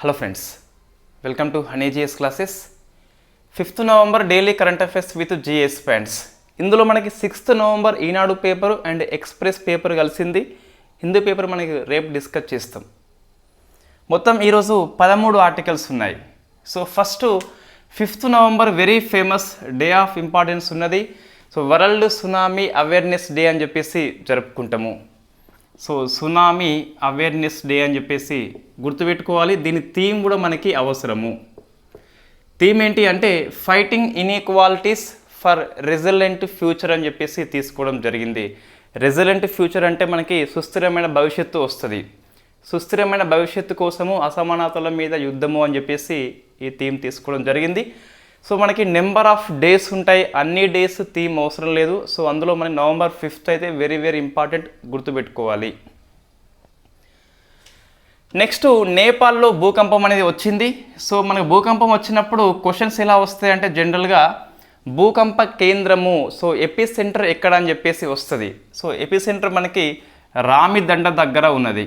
Hello friends, welcome to Honey GS classes. 5th November daily current affairs with GS friends. ఇందులో మనకి 6th November Eenadu paper and Express paper కలిసింది. Hindu paper మనకి రేపు discuss చేస్తాం. మొత్తం ఈరోజు 13 ఆర్టికల్స్ ఉన్నాయి. So first 5th November very famous day of importance ఉన్నది. So world tsunami awareness day అని చెప్పేసి జరుపుకుంటాము. సో సునామీ అవేర్నెస్ డే అని చెప్పేసి గుర్తుపెట్టుకోవాలి. దీని థీమ్ కూడా మనకి అవసరము. థీమ్ ఏంటి అంటే fighting inequalities for resilient future అని చెప్పేసి తీసుకోవడం జరిగింది. రెసిలెంట్ ఫ్యూచర్ అంటే మనకి సుస్థిరమైన భవిష్యత్తు వస్తుంది. సుస్థిరమైన భవిష్యత్తు కోసము అసమానతల మీద యుద్ధము అని చెప్పేసి ఈ థీమ్ తీసుకోవడం జరిగింది. సో మనకి నెంబర్ ఆఫ్ డేస్ ఉంటాయి, అన్ని డేస్ థీమ్ అవసరం లేదు. సో అందులో మనకి నవంబర్ 5th అయితే వెరీ వెరీ ఇంపార్టెంట్, గుర్తుపెట్టుకోవాలి. నెక్స్ట్ నేపాల్లో భూకంపం అనేది వచ్చింది. సో మనకు భూకంపం వచ్చినప్పుడు క్వశ్చన్స్ ఎలా వస్తాయి అంటే జనరల్గా భూకంప కేంద్రము, సో ఎపి సెంటర్ ఎక్కడ అని చెప్పేసి వస్తుంది. సో ఎపి సెంటర్ మనకి రామిదండ దగ్గర ఉన్నది.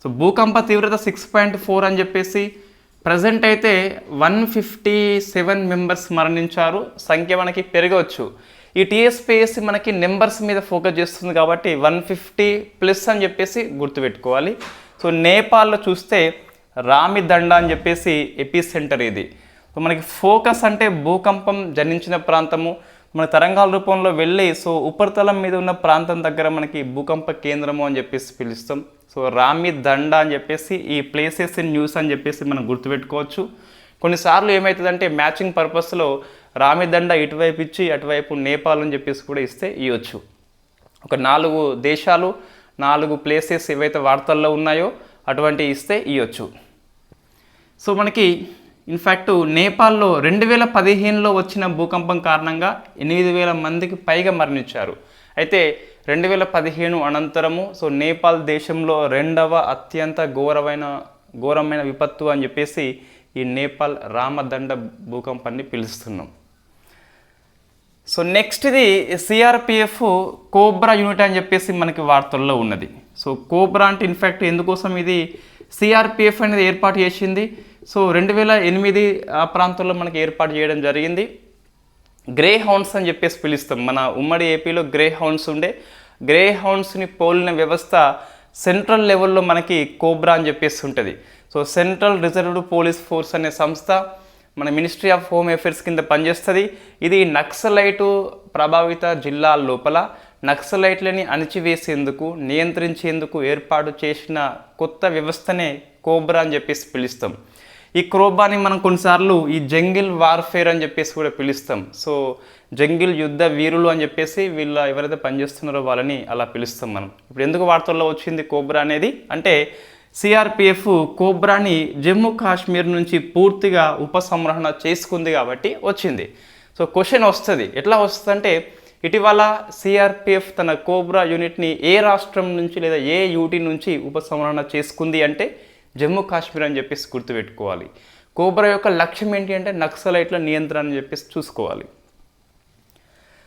సో భూకంప తీవ్రత 6.4 అని చెప్పేసి ప్రజెంట్ అయితే 157 మెంబర్స్ మరణించారు. సంఖ్య మనకి పెరగవచ్చు. ఈ టీఎస్పీఎస్సీ మనకి నెంబర్స్ మీద ఫోకస్ చేస్తుంది కాబట్టి 150+ అని చెప్పేసి గుర్తుపెట్టుకోవాలి. సో నేపాల్లో చూస్తే రామిదండ అని చెప్పేసి ఎపి సెంటర్ ఇది. సో మనకి ఫోకస్ అంటే భూకంపం జనించిన ప్రాంతము, మన తరంగాల రూపంలో వెళ్ళి సో ఉపరితలం మీద ఉన్న ప్రాంతం దగ్గర మనకి భూకంప కేంద్రము అని చెప్పేసి పిలుస్తాం. సో రామిదండ అని చెప్పేసి ఈ ప్లేసెస్ ఇన్ న్యూస్ అని చెప్పేసి మనం గుర్తుపెట్టుకోవచ్చు. కొన్నిసార్లు ఏమవుతుందంటే మ్యాచింగ్ పర్పస్లో రామిదండ ఇటువైపు ఇచ్చి అటువైపు నేపాల్ అని చెప్పేసి కూడా ఇస్తే ఇవ్వచ్చు. ఒక 4 దేశాలు 4 ప్లేసెస్ ఏవైతే వార్తల్లో ఉన్నాయో అటువంటి ఇస్తే ఇవ్వచ్చు. సో మనకి ఇన్ఫ్యాక్ట్ నేపాల్లో 2015లో వచ్చిన భూకంపం కారణంగా 8,000 మందికి పైగా మరణించారు. అయితే 2015 అనంతరము సో నేపాల్ దేశంలో 2వ అత్యంత ఘోరమైన విపత్తు అని చెప్పేసి ఈ నేపాల్ రామదండ భూకంపాన్ని పిలుస్తున్నాం. సో నెక్స్ట్ ఇది సిఆర్పిఎఫ్ కోబ్రా యూనిట్ అని చెప్పేసి మనకి వార్తల్లో ఉన్నది. సో కోబ్రా అంటే ఇన్ఫ్యాక్ట్ ఎందుకోసం ఇది సిఆర్పిఎఫ్ అనేది ఏర్పాటు చేసింది. సో 2008 ఆ ప్రాంతంలో మనకి ఏర్పాటు చేయడం జరిగింది. గ్రే హౌండ్స్ అని చెప్పేసి పిలుస్తాం. మన ఉమ్మడి ఏపీలో గ్రే హౌండ్స్ ఉండే, గ్రే హౌండ్స్ని పోలిన వ్యవస్థ సెంట్రల్ లెవెల్లో మనకి కోబ్రా అని చెప్పేసి ఉంటుంది. So central reserved police force అనే సంస్థ మన మినిస్ట్రీ ఆఫ్ హోమ్ అఫైర్స్ కింద పనిచేస్తుంది. ఇది నక్సలైటు ప్రభావిత జిల్లాల లోపల నక్సలైట్లని అణిచివేసేందుకు నియంత్రించేందుకు ఏర్పాటు చేసిన కొత్త వ్యవస్థనే కోబ్రా అని చెప్పేసి పిలుస్తాం. ఈ కోబ్రాని మనం కొన్నిసార్లు ఈ జంగిల్ వార్ఫేర్ అని చెప్పేసి కూడా పిలుస్తాం. సో జంగిల్ యుద్ధ వీరులు అని చెప్పేసి వీళ్ళ ఎవరైతే పనిచేస్తున్నారో వాళ్ళని అలా పిలుస్తాం మనం. ఇప్పుడు ఎందుకు వార్తల్లో వచ్చింది కోబ్రా అనేది అంటే సిఆర్పిఎఫ్ కోబ్రాని జమ్మూ కాశ్మీర్ నుంచి పూర్తిగా ఉపసంహరణ చేసుకుంది కాబట్టి వచ్చింది. సో క్వశ్చన్ వస్తుంది, ఎట్లా వస్తుందంటే ఇటీవల సిఆర్పిఎఫ్ తన కోబ్రా యూనిట్ని ఏ రాష్ట్రం నుంచి లేదా ఏ యూటీ నుంచి ఉపసంహరణ చేసుకుంది అంటే జమ్మూ కాశ్మీర్ అని చెప్పేసి గుర్తుపెట్టుకోవాలి. కోబ్రా యొక్క లక్ష్యం ఏంటి అంటే నక్సలైట్ల నియంత్రణ అని చెప్పేసి చూసుకోవాలి.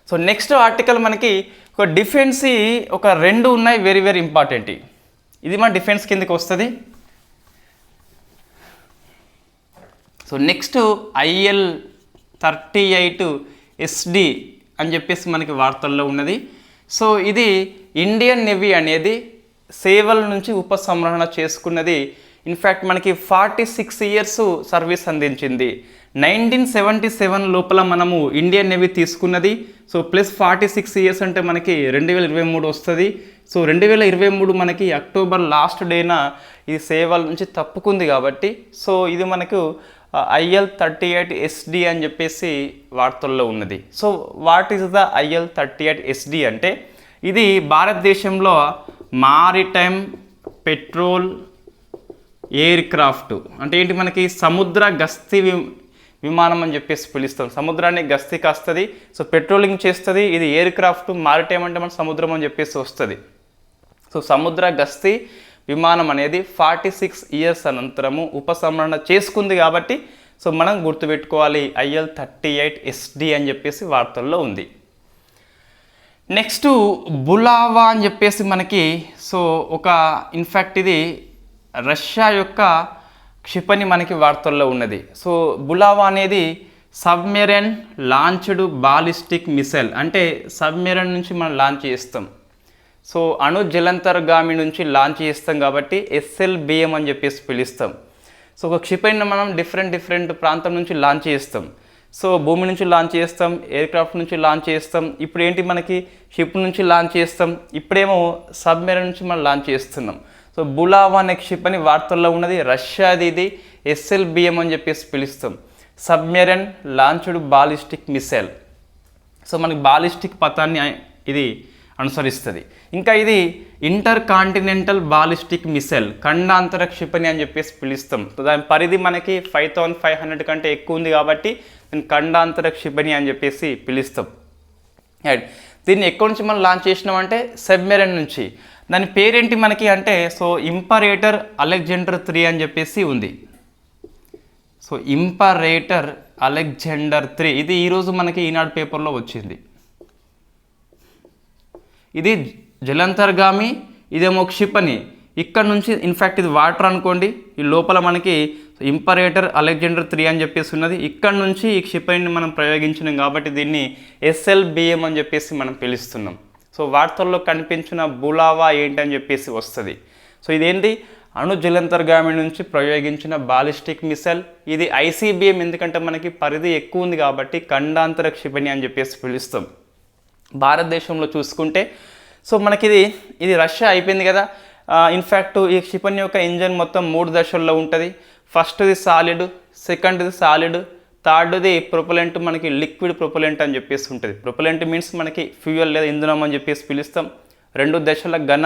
సో నెక్స్ట్ ఆర్టికల్ మనకి ఒక డిఫెన్స్ ఒక 2 ఉన్నాయి, వెరీ వెరీ ఇంపార్టెంట్. ఇది మన డిఫెన్స్ కిందకి వస్తుంది. సో నెక్స్ట్ IL-38SD అని చెప్పేసి మనకి వార్తల్లో ఉన్నది. సో ఇది ఇండియన్ నేవీ అనేది సేవల నుంచి ఉపసంహరణ చేసుకున్నది. ఇన్ఫ్యాక్ట్ మనకి 46 ఇయర్స్ సర్వీస్ అందించింది. 1977 లోపల మనము ఇండియన్ నేవీ తీసుకున్నది. సో ప్లస్ 46 ఇయర్స్ అంటే మనకి 2023 వస్తుంది. సో 2023 మనకి అక్టోబర్ లాస్ట్ డేన ఇది సేవల నుంచి తప్పుకుంది కాబట్టి సో ఇది మనకు IL-38SD అని చెప్పేసి వార్తల్లో ఉన్నది. So what is the IL-38SD అంటే ఇది భారతదేశంలో మారిటైమ్ పెట్రోల్ ఎయిర్ క్రాఫ్ట్ అంటే ఏంటి, మనకి సముద్ర గస్తీ విమానం అని చెప్పేసి పిలుస్తాం. సముద్రాన్ని గస్తీ కాస్తుంది, సో పెట్రోలింగ్ చేస్తుంది. ఇది ఎయిర్ క్రాఫ్ట్, మారిటైమ్ అంటే మన సముద్రం అని చెప్పేసి వస్తుంది. సో సముద్ర గస్తీ విమానం అనేది 46 ఇయర్స్ అనంతరము ఉపసంహరణ చేసుకుంది కాబట్టి సో మనం గుర్తుపెట్టుకోవాలి IL-38SD అని చెప్పేసి వార్తల్లో ఉంది. నెక్స్ట్ బులావా అని చెప్పేసి మనకి సో ఒక ఇన్ఫ్యాక్ట్ ఇది రష్యా యొక్క క్షిపణి మనకి వార్తల్లో ఉన్నది. సో బులావా అనేది సబ్మెరైన్ లాంచ్డ్ బాలిస్టిక్ మిసైల్, అంటే సబ్మెరైన్ నుంచి మనం లాంచ్ చేస్తాం. సో అణు జలంతర్గామి నుంచి లాంచ్ చేస్తాం కాబట్టి SLBM అని చెప్పేసి పిలుస్తాం. సో ఒక క్షిపణిని మనం డిఫరెంట్ ప్రాంతం నుంచి లాంచ్ చేస్తాం. సో భూమి నుంచి లాంచ్ చేస్తాం, ఎయిర్క్రాఫ్ట్ నుంచి లాంచ్ చేస్తాం, ఇప్పుడు ఏంటి మనకి షిప్ నుంచి లాంచ్ చేస్తాం, ఇప్పుడేమో సబ్మెరైన్ నుంచి మనం లాంచ్ చేస్తున్నాం. సో బులావా అనే క్షిపణి వార్తల్లో ఉన్నది, రష్యాది, ఇది SLBM అని చెప్పేసి పిలుస్తాం, submarine launched ballistic missile. So మనకి బాలిస్టిక్ పథాన్ని ఇది అనుసరిస్తుంది. ఇంకా ఇది ఇంటర్ కాంటినెంటల్ బాలిస్టిక్ మిసైల్, ఖండాంతర క్షిపణి అని చెప్పేసి పిలుస్తాం. సో దాని పరిధి మనకి 5500 కంటే ఎక్కువ ఉంది కాబట్టి దీన్ని ఖండాంతర క్షిపణి అని చెప్పేసి పిలుస్తాం. దీన్ని ఎక్కడి నుంచి మనం లాంచ్ చేసినామంటే సబ్మెరైన్ నుంచి. దాని పేరేంటి మనకి అంటే సో ఇంపరేటర్ అలెగ్జాండర్ 3 అని చెప్పేసి ఉంది. సో ఇంపరేటర్ అలెగ్జాండర్ 3 ఇది ఈరోజు మనకి ఈనాడు పేపర్లో వచ్చింది. ఇది జలంతర్గామి, ఇదేమో క్షిపణి. ఇక్కడ నుంచి ఇన్ఫ్యాక్ట్ ఇది వాటర్ అనుకోండి, ఈ లోపల మనకి ఇంపరేటర్ అలెగ్జాండర్ 3 అని చెప్పేసి ఉన్నది. ఇక్కడ నుంచి ఈ క్షిపణిని మనం ప్రయోగించినాం కాబట్టి దీన్ని SLBM అని చెప్పేసి మనం పిలుస్తున్నాం. సో వార్తల్లో కనిపించిన బులావా ఏంటని చెప్పేసి వస్తుంది. సో ఇదేంటి, అణు జలంతర్గామి నుంచి ప్రయోగించిన బాలిస్టిక్ మిసైల్. ఇది ICBM ఎందుకంటే మనకి పరిధి ఎక్కువ ఉంది కాబట్టి ఖండాంతర క్షిపణి అని చెప్పేసి పిలుస్తాం. భారతదేశంలో చూసుకుంటే సో మనకి ఇది రష్యా అయిపోయింది కదా. ఇన్ఫ్యాక్ట్ ఈ క్షిపణి యొక్క ఇంజన్ మొత్తం 3 దశల్లో ఉంటుంది. ఫస్ట్ది సాలిడ్, సెకండ్ది సాలిడ్, థర్డ్ది ప్రొపలెంట్, మనకి లిక్విడ్ ప్రొపలెంట్ అని చెప్పేసి ఉంటుంది. ప్రొపలెంట్ మీన్స్ మనకి ఫ్యూయల్ లేదా ఇంధనం అని చెప్పేసి పిలుస్తాం. 2 దశల ఘన,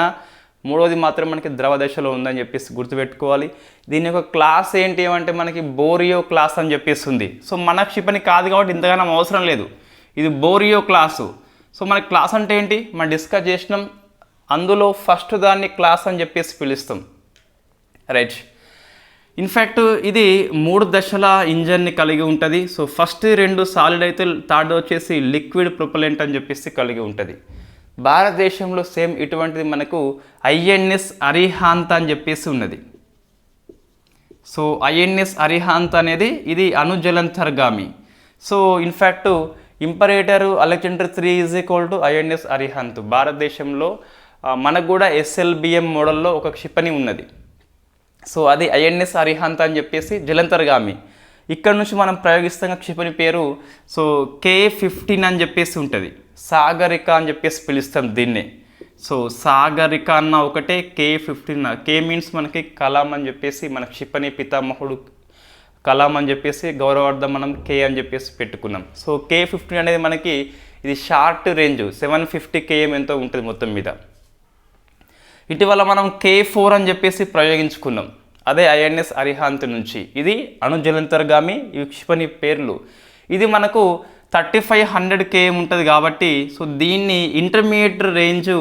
3వది మాత్రం మనకి ద్రవ దశలో ఉందని చెప్పేసి గుర్తుపెట్టుకోవాలి. దీని యొక్క క్లాస్ ఏంటి అంటే మనకి బోరియో క్లాస్ అని చెప్పేసి ఉంది. సో మన క్షిపణి కాదు కాబట్టి ఇంతగానో అవసరం లేదు, ఇది బోరియో క్లాసు. సో మన క్లాస్ అంటే ఏంటి మనం డిస్కస్ చేసినాం, అందులో ఫస్ట్ దాన్ని క్లాస్ అని చెప్పేసి పిలుస్తాం, రైట్. ఇన్ఫ్యాక్ట్ ఇది 3 దశల ఇంజన్ని కలిగి ఉంటుంది. సో ఫస్ట్ 2 సాలిడ్ అయితే థర్డ్ వచ్చేసి లిక్విడ్ ప్రొపలెంట్ అని చెప్పేసి కలిగి ఉంటుంది. భారతదేశంలో సేమ్ ఇటువంటిది మనకు INS అరిహాంత్ అని చెప్పేసి ఉన్నది. సో INS అరిహాంత్ అనేది ఇది అణు జలంతర్గామి. So in fact Imperator Alexander 3 is equal to INS Arihant. భారతదేశంలో మనకు కూడా SLBM మోడల్లో ఒక క్షిపణి ఉన్నది. సో అది INS అరిహాంత్ అని చెప్పేసి జలంతర్గామి. ఇక్కడ నుంచి మనం ప్రయోగిస్తున్న క్షిపణి పేరు సో K-15 అని చెప్పేసి ఉంటుంది. సాగరిక అని చెప్పేసి పిలుస్తాం దీన్ని. సో సాగరిక అన్న ఒకటే, K-15. K మీన్స్ మనకి కలాం అని చెప్పేసి మన క్షిపణి పితామహుడు కలాం అని చెప్పేసి గౌరవార్థం మనం K అని చెప్పేసి పెట్టుకున్నాం. సో K-15 అనేది మనకి ఇది షార్ట్ రేంజ్ 750 km ఎంతో ఉంటుంది మొత్తం మీద. ఇటీవల మనం K-4 అని చెప్పేసి ప్రయోగించుకున్నాం, అదే INS అరిహాంత్ నుంచి. ఇది అణు జలంతర్గామి, ఈ క్షిపణి పేర్లు. ఇది మనకు 3500 km ఉంటుంది కాబట్టి సో దీన్ని ఇంటర్మీడియట్ రేంజ్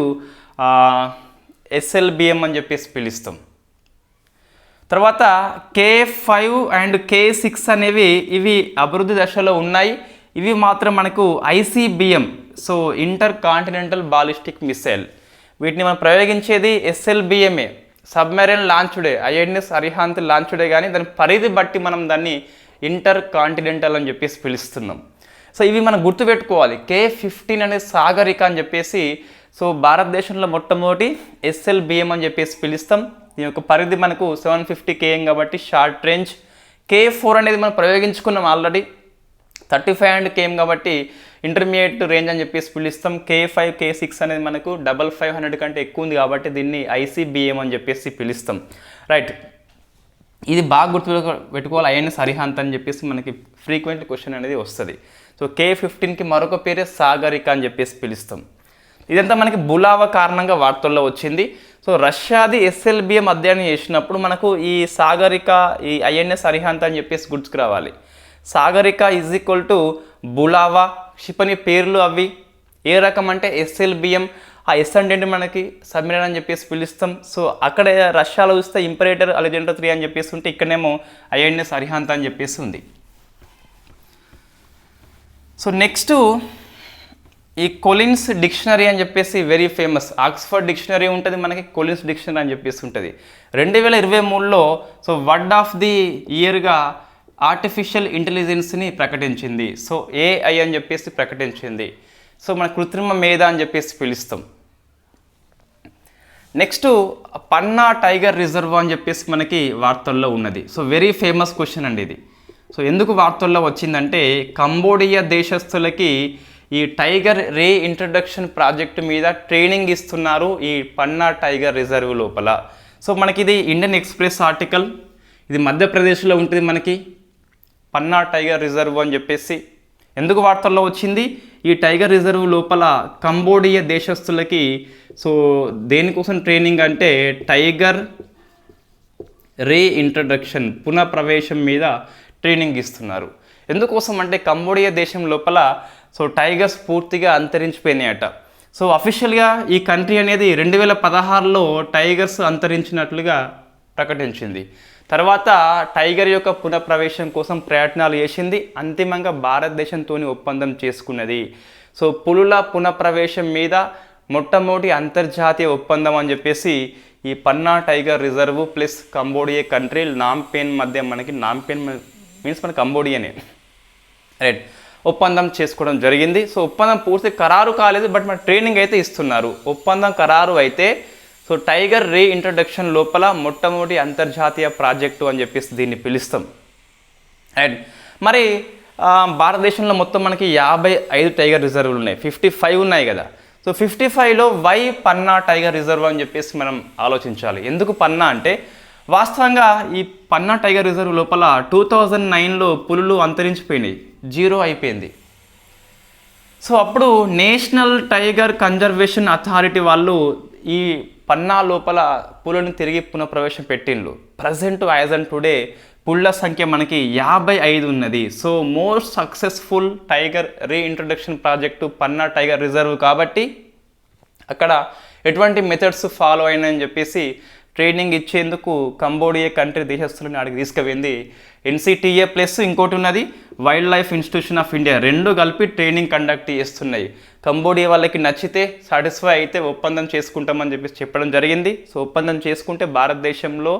SLBM అని చెప్పేసి పిలుస్తాం. తర్వాత K-5 అండ్ K-6 అనేవి ఇవి అభివృద్ధి దశలో ఉన్నాయి. ఇవి మాత్రం మనకు ICBM, so inter continental ballistic missile. వీటిని మనం ప్రయోగించేది SLBMఏ, సబ్మెరైన్ లాంచ్డే, INS అరిహాంత్ లాంచ్డే, కానీ దాని పరిధి బట్టి మనం దాన్ని ఇంటర్ కాంటినెంటల్ అని చెప్పేసి పిలుస్తున్నాం. సో ఇవి మనం గుర్తుపెట్టుకోవాలి. K-15 అనేది సాగరిక అని చెప్పేసి. సో భారతదేశంలో మొట్టమొదటి SLBM అని చెప్పేసి పిలుస్తాం. దీని యొక్క పరిధి మనకు 750 km కాబట్టి షార్ట్ రేంజ్. K-4 అనేది మనం ప్రయోగించుకున్నాం ఆల్రెడీ, 3500 km కాబట్టి ఇంటర్మీడియట్ రేంజ్ అని చెప్పేసి పిలుస్తాం. K-5, K-6 అనేది మనకు 5500 కంటే ఎక్కువ ఉంది కాబట్టి దీన్ని ICBM అని చెప్పేసి పిలుస్తాం, రైట్. ఇది బాగా గుర్తుపెట్టుకోవాలి, INS అరిహాంత్ అని చెప్పేసి మనకి ఫ్రీక్వెంట్ క్వశ్చన్ అనేది వస్తుంది. సో K-15కి మరొక పేరే సాగరిక అని చెప్పేసి పిలుస్తాం. ఇదంతా మనకి బులావా కారణంగా వార్తల్లో వచ్చింది. సో రష్యాది SLBM అధ్యయనం చేసినప్పుడు మనకు ఈ సాగరిక, ఈ INS అరిహాంత్ అని చెప్పేసి గుర్తుకు రావాలి. సాగరిక ఈజ్ ఈక్వల్ టు బులావా, క్షిపణి పేర్లు అవి. ఏ రకం అంటే SLBM, ఆ S అంటే మనకి సబ్మెరైన్ అని చెప్పేసి పిలుస్తాం. సో అక్కడ రష్యాలో చూస్తే ఇంపరేటర్ అలెగ్జాండర్ 3 అని చెప్పేసి ఉంటే ఇక్కడనేమో INS అరిహాంత్ అని చెప్పేసి ఉంది. సో నెక్స్ట్ ఈ కొలిన్స్ డిక్షనరీ అని చెప్పేసి వెరీ ఫేమస్. ఆక్స్ఫర్డ్ డిక్షనరీ ఉంటుంది, మనకి కొలిన్స్ డిక్షనరీ అని చెప్పేసి ఉంటుంది. 2023లో సో వర్డ్ ఆఫ్ ది ఇయర్గా ఆర్టిఫిషియల్ ఇంటెలిజెన్స్ని ప్రకటించింది. సో ఏఐ అని చెప్పేసి ప్రకటించింది. సో మన కృత్రిమ మేధ అని చెప్పేసి పిలుస్తాం. నెక్స్ట్ పన్నా టైగర్ రిజర్వ్ అని చెప్పేసి మనకి వార్తల్లో ఉన్నది. సో వెరీ ఫేమస్ క్వశ్చన్ అండి ఇది. సో ఎందుకు వార్తల్లో వచ్చిందంటే కంబోడియా దేశస్తులకి ఈ టైగర్ రే ఇంట్రడక్షన్ ప్రాజెక్టు మీద ట్రైనింగ్ ఇస్తున్నారు ఈ పన్నా టైగర్ రిజర్వ్ లోపల. సో మనకి ఇది ఇండియన్ ఎక్స్ప్రెస్ ఆర్టికల్. ఇది మధ్యప్రదేశ్లో ఉంటుంది మనకి పన్నా టైగర్ రిజర్వ్ అని చెప్పేసి. ఎందుకు వార్తల్లో వచ్చింది? ఈ టైగర్ రిజర్వ్ లోపల కంబోడియా దేశస్తులకి సో దేనికోసం ట్రైనింగ్ అంటే టైగర్ రే ఇంట్రడక్షన్ పునఃప్రవేశం మీద ట్రైనింగ్ ఇస్తున్నారు. ఎందుకోసం అంటే కంబోడియా దేశం లోపల సో టైగర్స్ పూర్తిగా అంతరించిపోయినాయట. సో అఫీషియల్గా ఈ కంట్రీ అనేది 2016లో టైగర్స్ అంతరించినట్లుగా ప్రకటించింది. తర్వాత టైగర్ యొక్క పునఃప్రవేశం కోసం ప్రయత్నాలు చేసింది. అంతిమంగా భారతదేశంతో ఒప్పందం చేసుకున్నది. సో పులుల పునఃప్రవేశం మీద మొట్టమొదటి అంతర్జాతీయ ఒప్పందం అని చెప్పేసి ఈ Panna tiger reserve plus Cambodia country Phnom Penh మధ్య మనకి నాంపెన్ మీన్స్ మన కంబోడియానే రైట్ ఒప్పందం చేసుకోవడం జరిగింది. సో ఒప్పందం పూర్తి ఖరారు కాలేదు, బట్ మన ట్రైనింగ్ అయితే ఇస్తున్నారు. ఒప్పందం ఖరారు అయితే సో టైగర్ రే ఇంట్రడక్షన్ లోపల మొట్టమొదటి అంతర్జాతీయ ప్రాజెక్టు అని చెప్పేసి దీన్ని పిలుస్తాం. రైట్ మరి భారతదేశంలో మొత్తం మనకి 55 టైగర్ రిజర్వ్లు ఉన్నాయి. 55 ఉన్నాయి కదా. సో 55లో వై పన్నా టైగర్ రిజర్వ్ అని చెప్పేసి మనం ఆలోచించాలి. ఎందుకు పన్నా అంటే వాస్తవంగా ఈ పన్నా టైగర్ రిజర్వ్ లోపల 2009లో పులులు అంతరించిపోయినాయి, 0 అయిపోయింది. సో అప్పుడు నేషనల్ టైగర్ కన్జర్వేషన్ అథారిటీ వాళ్ళు ఈ పన్నా లోపల పులులను తిరిగి పునఃప్రవేశం పెట్టిండ్రు. ప్రజెంట్ యాజ్ అండ్ టుడే పుళ్ళ సంఖ్య మనకి 55 ఉన్నది. So most successful tiger reintroduction project Panna tiger reserve కాబట్టి అక్కడ ఎటువంటి మెథడ్స్ ఫాలో అయినాయని చెప్పేసి ట్రైనింగ్ ఇచ్చేందుకు కంబోడియా కంట్రీ దేశస్తులను అడిగి తీసుకుపోయింది. ఎన్సిటిఏ ప్లస్ ఇంకోటి ఉన్నది wild life institution of India, రెండు కలిపి ట్రైనింగ్ కండక్ట్ చేస్తున్నాయి. కంబోడియా వాళ్ళకి నచ్చితే సాటిస్ఫై అయితే ఒప్పందం చేసుకుంటామని చెప్పేసి చెప్పడం జరిగింది. సో ఒప్పందం చేసుకుంటే భారతదేశంలో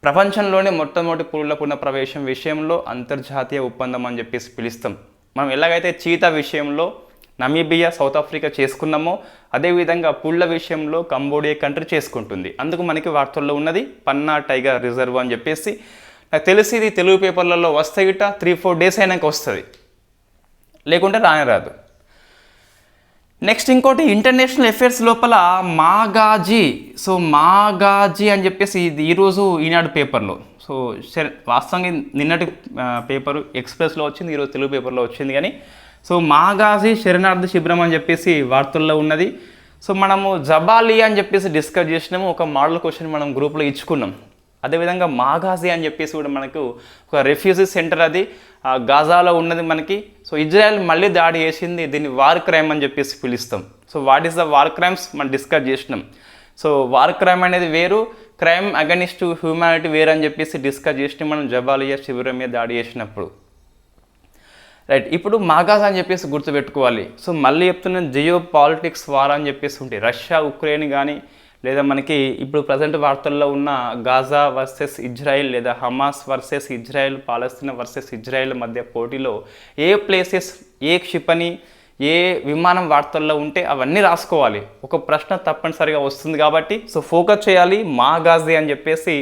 ప్రపంచంలోనే మొట్టమొదటి పులుల పునఃప్రవేశం విషయంలో అంతర్జాతీయ ఒప్పందం అని చెప్పేసి పిలుస్తాం. మనం ఎలాగైతే చీతా విషయంలో నమీబియా సౌత్ ఆఫ్రికా చేసుకున్నామో అదేవిధంగా పుళ్ళ విషయంలో కంబోడియా కంట్రీ చేసుకుంటుంది. అందుకు మనకి వార్తల్లో ఉన్నది పన్నా టైగర్ రిజర్వ్ అని చెప్పేసి. నాకు తెలిసి ఇది తెలుగు పేపర్లలో వస్తే గిట్ట 3-4 డేస్ అయినాక వస్తుంది, లేకుంటే రాదు. నెక్స్ట్ ఇంకోటి ఇంటర్నేషనల్ అఫేర్స్ లోపల మాగాజీ. సో మాగాజీ అని చెప్పేసి ఇది ఈరోజు ఈనాడు పేపర్లో. సో వాస్తవంగా నిన్నటి పేపరు ఎక్స్ప్రెస్లో వచ్చింది, ఈరోజు తెలుగు పేపర్లో వచ్చింది. కానీ సో మాగాజీ శరణార్థి శిబిరం అని చెప్పేసి వార్తల్లో ఉన్నది. సో మనము జబాలి అని చెప్పేసి డిస్కస్ చేసినాము, ఒక మోడల్ క్వశ్చన్ మనం గ్రూప్లో ఇచ్చుకున్నాం. అదేవిధంగా మాగాజీ అని చెప్పేసి కూడా మనకు ఒక రెఫ్యూజీ సెంటర్, అది గాజాలో ఉన్నది మనకి. సో ఇజ్రాయెల్ మళ్ళీ దాడి చేసింది, దీన్ని వార్ క్రైమ్ అని చెప్పేసి పిలుస్తాం. So what is the war crimes మనం డిస్కస్ చేసినాం. సో వార్ క్రైమ్ అనేది వేరు, క్రైమ్ అగెనిస్ట్ హ్యూమానిటీ వేరు అని చెప్పేసి డిస్కస్ చేసినాం మనం జబాలియా శిబిరం మీద దాడి చేసినప్పుడు. రైట్, ఇప్పుడు మాగాజ్ అని చెప్పేసి గుర్తుపెట్టుకోవాలి. సో మళ్ళీ చెప్తున్నాను, జియో పాలిటిక్స్ వార్ అని చెప్పేసి ఉంటాయి. రష్యా ఉక్రెయిన్ కానీ లేదా మనకి ఇప్పుడు ప్రజెంట్ వార్తల్లో ఉన్న గాజా వర్సెస్ ఇజ్రాయిల్ లేదా హమాస్ వర్సెస్ ఇజ్రాయిల్, పాలస్తీనా వర్సెస్ ఇజ్రాయిల్ మధ్య పోటీలో ఏ ప్లేసెస్, ఏ క్షిపణి, ఏ విమానం వార్తల్లో ఉంటే అవన్నీ రాసుకోవాలి. ఒక ప్రశ్న తప్పనిసరిగా వస్తుంది కాబట్టి సో ఫోకస్ చేయాలి. మాగాజీ అని చెప్పేసి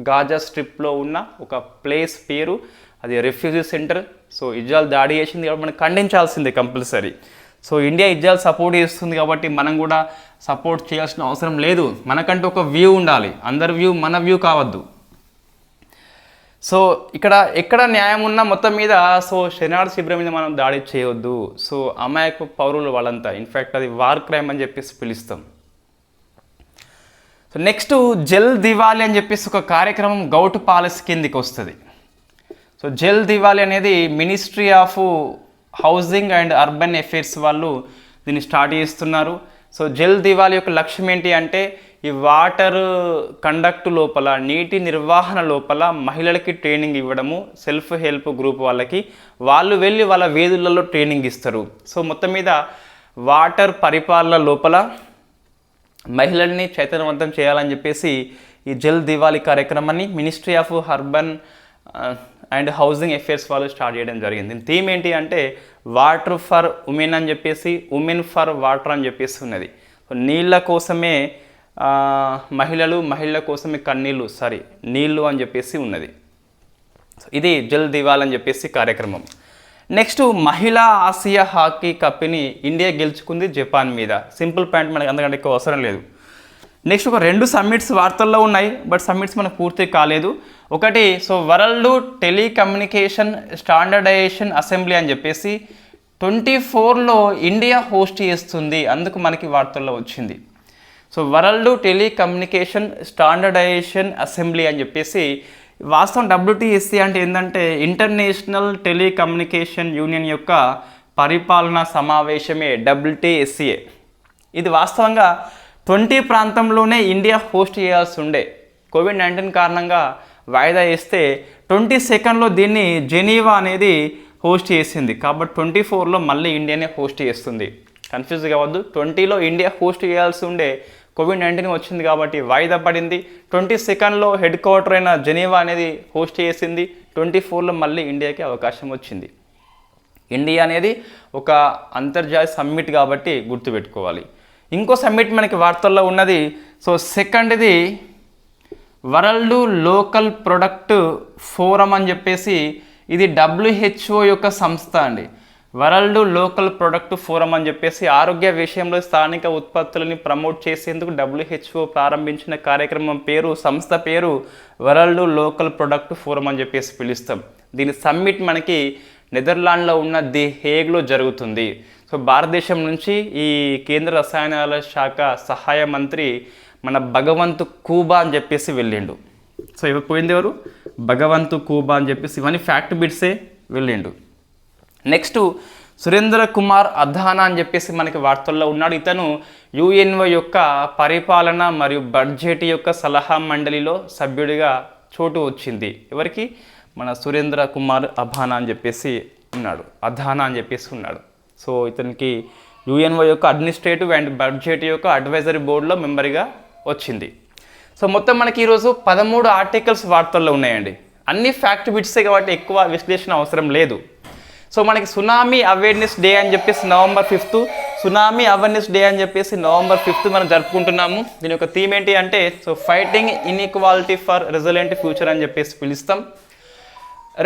గాజా స్ట్రిప్లో ఉన్న ఒక ప్లేస్ పేరు, అది రెఫ్యూజీ సెంటర్. సో ఇజ్రాయెల్ దాడి చేసింది కాబట్టి మనం ఖండించాల్సిందే compulsory. So India Israel support చేస్తుంది కాబట్టి మనం కూడా సపోర్ట్ చేయాల్సిన అవసరం లేదు. మనకంటూ ఒక వ్యూ ఉండాలి, అందరి వ్యూ మన వ్యూ కావద్దు. సో ఇక్కడ ఎక్కడ న్యాయం ఉన్నా మొత్తం మీద సో శరణార్థి శిబిరం మీద మనం దాడి చేయవద్దు. సో అమాయక పౌరులు వాళ్ళంతా, ఇన్ఫ్యాక్ట్ అది వార్ క్రైమ్ అని చెప్పేసి పిలుస్తాం. సో నెక్స్ట్ జల్ దివాలి అని చెప్పేసి ఒక కార్యక్రమం గౌట్ పాలసీ కిందికి వస్తుంది. సో జల్ దివాలి అనేది ministry of housing and urban affairs వాళ్ళు దీన్ని స్టార్ట్ చేస్తున్నారు. సో జల్ దివాలి యొక్క లక్ష్యం ఏంటి అంటే ఈ వాటర్ కండక్ట్ లోపల, నీటి నిర్వహణ లోపల మహిళలకి ట్రైనింగ్ ఇవ్వడము, సెల్ఫ్ హెల్ప్ గ్రూప్ వాళ్ళకి, వాళ్ళు వెళ్ళి వాళ్ళ వీధులలో ట్రైనింగ్ ఇస్తారు. సో మొత్తం మీద వాటర్ పరిపాలన లోపల మహిళల్ని చైతన్యవంతం చేయాలని చెప్పేసి ఈ జల్ దివాళీ కార్యక్రమాన్ని ministry of urban and housing affairs వాళ్ళు స్టార్ట్ చేయడం జరిగింది. దీని థీమ్ ఏంటి అంటే వాటర్ ఫర్ ఉమెన్ అని చెప్పేసి, ఉమెన్ ఫర్ వాటర్ అని చెప్పేసి ఉన్నది. నీళ్ళ కోసమే మహిళల కోసమే కన్నీళ్ళు నీళ్ళు అని చెప్పేసి ఉన్నది. ఇది జల్ దివాళీ అని చెప్పేసి కార్యక్రమం. నెక్స్ట్ మహిళా ఆసియా హాకీ కప్ని ఇండియా గెలుచుకుంది జపాన్ మీద. సింపుల్ పాయింట్, మనకి అంతకంటే ఎక్కువ అవసరం లేదు. నెక్స్ట్ ఒక 2 సమ్మిట్స్ వార్తల్లో ఉన్నాయి, బట్ సమ్మిట్స్ మనకు పూర్తి కాలేదు. ఒకటి వరల్డ్ టెలికమ్యూనికేషన్ స్టాండర్డైజేషన్ అసెంబ్లీ అని చెప్పేసి 24లో ఇండియా హోస్ట్ చేస్తుంది, అందుకు మనకి వార్తల్లో వచ్చింది. వరల్డ్ టెలికమ్యూనికేషన్ స్టాండర్డైజేషన్ అసెంబ్లీ అని చెప్పేసి, వాస్తవం WTSC అంటే ఏంటంటే ఇంటర్నేషనల్ టెలికమ్యూనికేషన్ యూనియన్ యొక్క పరిపాలనా సమావేశమే WTSCA. ఇది వాస్తవంగా 20 ప్రాంతంలోనే ఇండియా హోస్ట్ చేయాల్సి ఉండే, కోవిడ్-19 కారణంగా వాయిదా వేస్తే 22లో దీన్ని జెనీవా అనేది హోస్ట్ చేసింది. కాబట్టి 24లో మళ్ళీ ఇండియానే హోస్ట్ చేస్తుంది. కన్ఫ్యూజ్ కావద్దు, 20లో ఇండియా హోస్ట్ చేయాల్సి ఉండే, కోవిడ్-19 వచ్చింది కాబట్టి వాయిదా పడింది. 22లో హెడ్ క్వార్టర్ అయిన జెనీవా అనేది హోస్ట్ చేసింది. 24లో మళ్ళీ ఇండియాకి అవకాశం వచ్చింది. ఇండియా అనేది ఒక అంతర్జాతీయ సమ్మిట్ కాబట్టి గుర్తుపెట్టుకోవాలి. ఇంకో సమ్మిట్ మనకి వార్తల్లో ఉన్నది. సెకండ్ది వరల్డ్ లోకల్ ప్రొడక్ట్ ఫోరం అని చెప్పేసి, ఇది WHO యొక్క సంస్థ అండి. వరల్డ్ లోకల్ ప్రొడక్ట్ ఫోరం అని చెప్పేసి ఆరోగ్య విషయంలో స్థానిక ఉత్పత్తులని ప్రమోట్ చేసేందుకు WHO ప్రారంభించిన కార్యక్రమం పేరు, సంస్థ పేరు వరల్డ్ లోకల్ ప్రొడక్ట్ ఫోరం అని చెప్పేసి పిలుస్తాం. దీని సమ్మిట్ మనకి నెదర్లాండ్లో ఉన్న ది హేగ్లో జరుగుతుంది. భారతదేశం నుంచి ఈ కేంద్ర రసాయనాల శాఖ సహాయ మంత్రి మన భగవంత్ కూబా అని చెప్పేసి వెళ్ళిండు. ఇవి పోయింది ఎవరు? భగవంత్ కూబా అని చెప్పేసి, ఇవన్నీ ఫ్యాక్ట్ బిట్సే వెళ్ళిండు. నెక్స్ట్ సురేంద్ర కుమార్ అధానా అని చెప్పేసి మనకి వార్తల్లో ఉన్నాడు. ఇతను UNO యొక్క పరిపాలన మరియు బడ్జెట్ యొక్క సలహా మండలిలో సభ్యుడిగా చోటు వచ్చింది. ఎవరికి? మన సురేంద్ర కుమార్ అధానా అని చెప్పేసి ఉన్నాడు. ఇతనికి UNO యొక్క అడ్మినిస్ట్రేటివ్ అండ్ బడ్జెట్ యొక్క అడ్వైజరీ బోర్డులో మెంబర్గా వచ్చింది. మొత్తం మనకి ఈరోజు 13 ఆర్టికల్స్ వార్తల్లో ఉన్నాయండి. అన్ని ఫ్యాక్ట్ బిట్సే కాబట్టి ఎక్కువ విశ్లేషణ అవసరం లేదు. మనకి సునామీ అవేర్నెస్ డే అని చెప్పేసి November 5th, tsunami awareness day అని చెప్పేసి November 5th మనం జరుపుకుంటున్నాము. దీని యొక్క థీమ్ ఏంటి అంటే fighting inequality for resilient future అని చెప్పేసి పిలుస్తాం.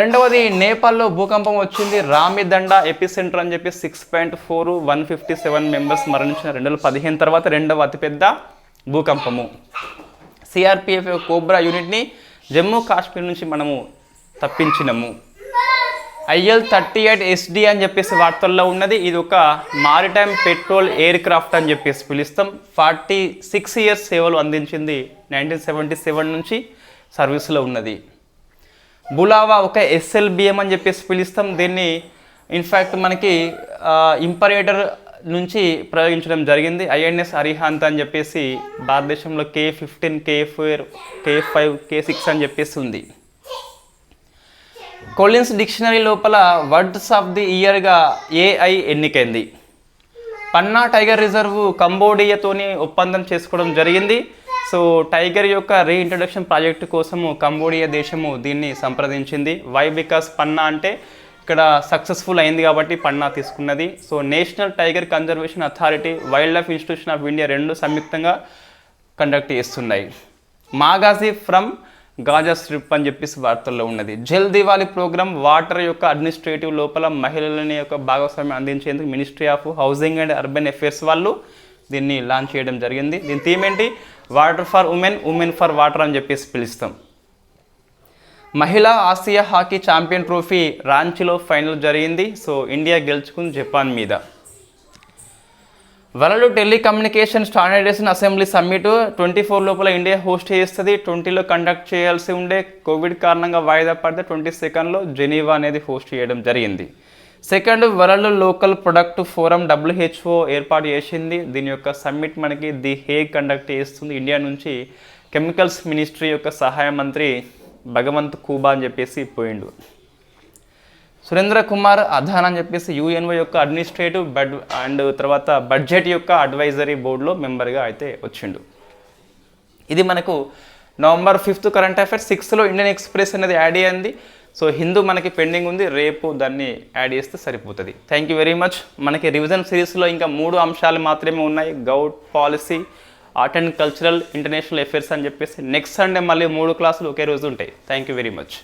రెండవది నేపాల్లో భూకంపం వచ్చింది. రామిదండ ఎపిసెంటర్ అని చెప్పి 6.4 157 మెంబర్స్ మరణించిన 2015 తర్వాత రెండవ అతిపెద్ద భూకంపము. CRPF కోబ్రా యూనిట్ని జమ్మూ కాశ్మీర్ నుంచి మనము తప్పించినము. IL-38 SD అని చెప్పేసి వార్తల్లో ఉన్నది. ఇది ఒక మారిటైమ్ పెట్రోల్ ఎయిర్ క్రాఫ్ట్ అని చెప్పేసి పిలుస్తాం. 46 ఇయర్స్ సేవలు అందించింది. 1977 నుంచి సర్వీస్లో ఉన్నది. బులావా ఒక SLBM అని చెప్పేసి పిలుస్తాం. దీన్ని ఇన్ఫ్యాక్ట్ మనకి ఇంపరేటర్ నుంచి ప్రయోగించడం జరిగింది. INS అరిహాంత్ అని చెప్పేసి భారతదేశంలో K-15, K-4, K-5, K-6 అని చెప్పేసి ఉంది. కొలిన్స్ డిక్షనరీ లోపల వర్డ్స్ ఆఫ్ ది ఇయర్గా AI ఎన్నికైంది. పన్నా టైగర్ రిజర్వ్ కంబోడియాతోని ఒప్పందం చేసుకోవడం జరిగింది. టైగర్ యొక్క రీఇంట్రడక్షన్ ప్రాజెక్టు కోసము కంబోడియా దేశము దీన్ని సంప్రదించింది. వై? బికాస్ పన్నా అంటే ఇక్కడ సక్సెస్ఫుల్ అయింది కాబట్టి పన్నా తీసుకున్నది. National tiger conservation authority, wild life institution of India రెండు సంయుక్తంగా కండక్ట్ చేస్తున్నాయి. మాగాజీ ఫ్రమ్ గాజా స్ట్రిప్ అని చెప్పేసి వార్తల్లో ఉన్నది. జల్ దివాళీ ప్రోగ్రామ్ వాటర్ యొక్క అడ్మినిస్ట్రేటివ్ లోపల మహిళలని యొక్క భాగస్వామ్యం అందించేందుకు ministry of housing and urban affairs వాళ్ళు దీన్ని లాంచ్ చేయడం జరిగింది. దీని థీమ్ ఏంటి? Water for women, women for water అని చెప్పేసి పిలుస్తాం. మహిళా ఆసియా హాకీ ఛాంపియన్ ట్రోఫీ రాంచీలో ఫైనల్ జరిగింది. ఇండియా గెలుచుకుంది జపాన్ మీద. World telecommunication standardization assembly summit 24 లోపల ఇండియా హోస్ట్ చేస్తుంది. 20లో కండక్ట్ చేయాల్సి ఉండే, కోవిడ్ కారణంగా వాయిదా పడితే 22లో జెనీవా అనేది హోస్ట్ చేయడం జరిగింది. Second world local product forum WHO ఏర్పాటు చేసింది. దీని యొక్క సమ్మిట్ మనకి ది హేగ్ కండక్ట్ చేస్తుంది. ఇండియా నుంచి కెమికల్స్ మినిస్ట్రీ యొక్క సహాయ మంత్రి భగవంత్ కూబా అని చెప్పేసి పోయిండు. సురేంద్ర కుమార్ అధాన్ అని చెప్పేసి యుఎన్ఓ యొక్క అడ్మినిస్ట్రేటివ్ అండ్ తర్వాత బడ్జెట్ యొక్క అడ్వైజరీ బోర్డులో మెంబర్గా అయితే వచ్చిండు. ఇది మనకు నవంబర్ 5th కరెంట్ అఫైర్స్. 6లో ఇండియన్ ఎక్స్ప్రెస్ అనేది యాడ్ అయ్యింది. సో హిందూ మనకి పెండింగ్ ఉంది, రేపు దాన్ని యాడ్ చేస్తే సరిపోతుంది. Thank you very much. మనకి రివిజన్ సిరీస్లో ఇంకా 3 అంశాలు మాత్రమే ఉన్నాయి. గౌట్ policy, art and cultural, international affairs అని చెప్పేసి నెక్స్ట్ సండే మళ్ళీ 3 క్లాసులు ఒకే రోజు ఉంటాయి. Thank you very much.